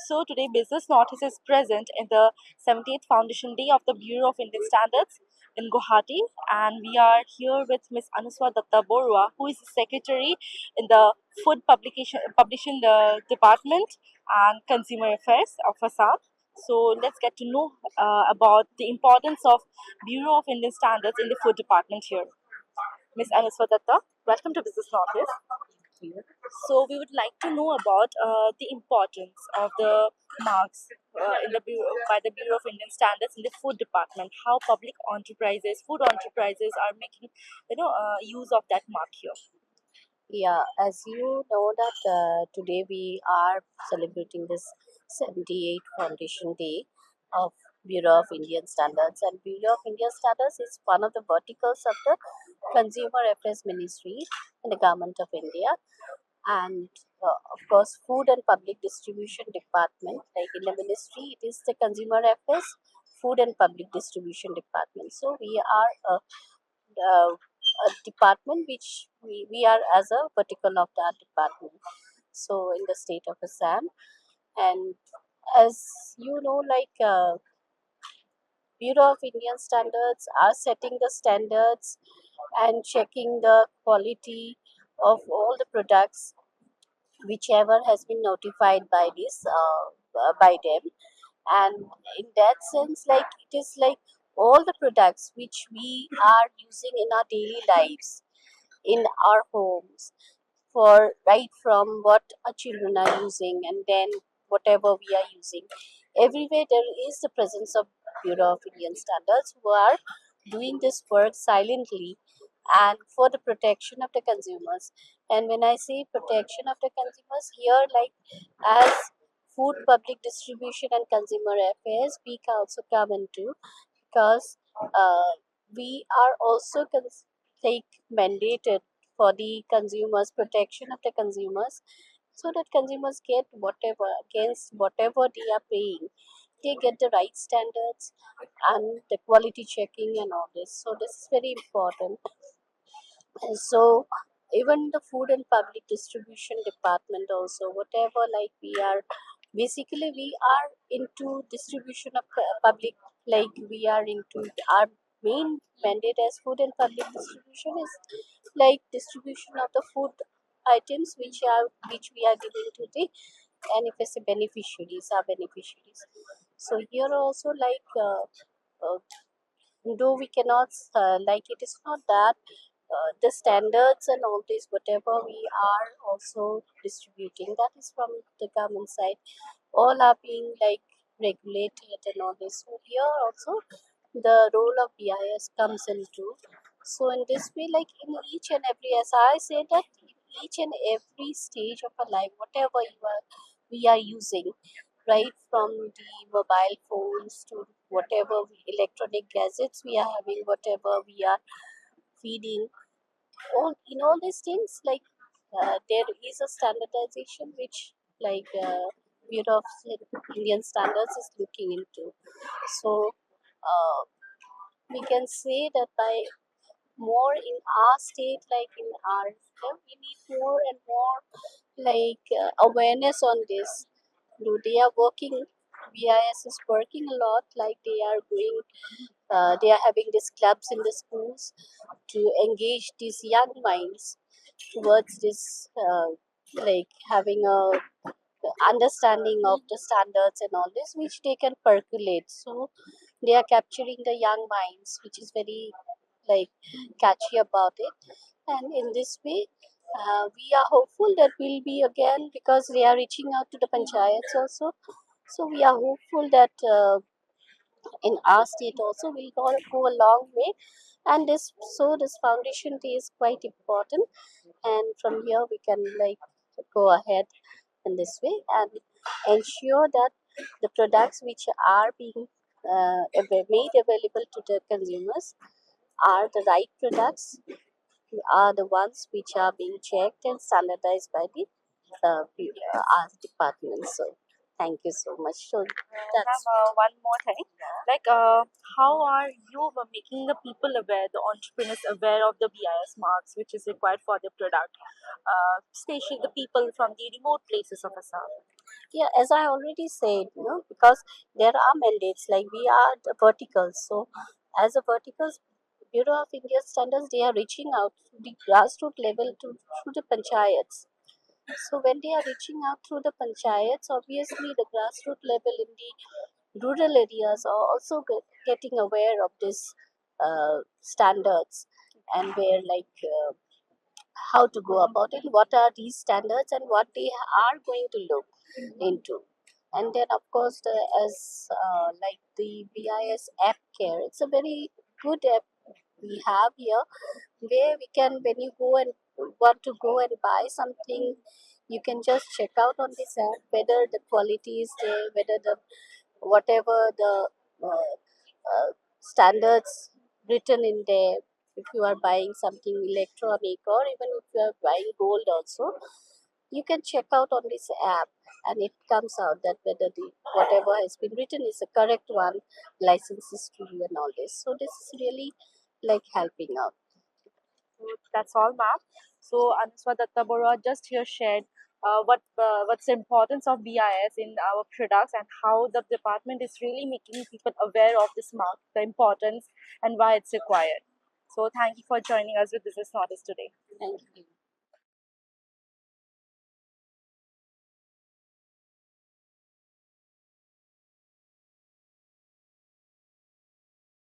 So today Business Notice is present in the 78th Foundation Day of the Bureau of Indian Standards in Guwahati, and we are here with Ms. Anasua Dutta Barua, who is the Secretary in the Food Publishing Department and Consumer Affairs of Assam. So let's get to know about the importance of Bureau of Indian Standards in the food department here. Ms. Anaswa Dutta, welcome to Business Notice. So we would like to know about the importance of the marks in the by the Bureau of Indian Standards in the food department. How public enterprises, food enterprises, are making use of that mark here. Yeah, as you know that today we are celebrating this 78th Foundation Day of Bureau of Indian Standards, and Bureau of Indian Standards is one of the verticals of the Consumer Affairs Ministry in the Government of India, and of course Food and Public Distribution Department. Like in the ministry, it is the Consumer Affairs, Food and Public Distribution Department. So we are a department which we are as a vertical of that department. So in the state of Assam, and as you know, Bureau of Indian Standards are setting the standards and checking the quality of all the products whichever has been notified by this by them. And in that sense, like it is like all the products which we are using in our daily lives, in our homes, for right from what our children are using, and then whatever we are using, everywhere there is the presence of Bureau of Indian Standards, who are doing this work silently and for the protection of the consumers. And when I say protection of the consumers here, like as food public distribution and consumer affairs, we can also come into, because we are also like mandated for the consumers, protection of the consumers, so that consumers get whatever, against whatever they are paying, they get the right standards and the quality checking and all this. So this is very important. And so even the food and public distribution department also, whatever, like we are basically we are into distribution of public, like we are into our main mandate as food and public distribution is like distribution of the food items which we are giving to the NFSA beneficiaries, our beneficiaries. So here also, uh, though we cannot like it is not that the standards and all this whatever we are also distributing, that is from the government side, all are being like regulated and all this. So here also the role of BIS comes into. So in this way, like in each and every, as I say that in each and every stage of our life, whatever we are using, right from the mobile phones to whatever electronic gadgets we are having, whatever we are feeding, all in all these things, like there is a standardization which Bureau of Indian Standards is looking into. So uh, we can say that by more in our state, like in our we need more and more awareness on this. Do they are working, BIS is working a lot, like they are going, they are having these clubs in the schools to engage these young minds towards this, like having a understanding of the standards and all this, which they can percolate. So they are capturing the young minds, which is very like catchy about it. And in this way, we are hopeful that we'll be again, because we are reaching out to the panchayats also. So we are hopeful that in our state also will go a long way. And this foundation day is quite important, and from here we can like go ahead in this way and ensure that the products which are being made available to the consumers are the right products, are the ones which are being checked and standardized by the our department. So thank you so much. So that's One more thing, like how are you making the people aware, the entrepreneurs aware of the BIS marks which is required for the product, especially the people from the remote places of Assam? Yeah, as I already said, because there are mandates, like we are the verticals. So, as a verticals, Bureau of India Standards, they are reaching out to the grassroots level to through the panchayats. So, when they are reaching out through the panchayats, obviously the grassroots level in the rural areas are also getting aware of this standards, and where like how to go about it, what are these standards, and what they are going to look into. And then, of course, as like the BIS app care, it's a very good app we have here, where we can, when you go and want to go and buy something, you can just check out on this app whether the quality is there, whether the whatever the standards written in there. If you are buying something electronic, or even if you are buying gold also, you can check out on this app, and it comes out that whether the whatever has been written is the correct one, license history and all this. So this is really like helping out. So that's all, ma'am. So Anasua Dutta Barua just here shared what's the importance of BIS in our products and how the department is really making people aware of this mark, the importance, and why it's required. So thank you for joining us with Business Notice today. Thank you.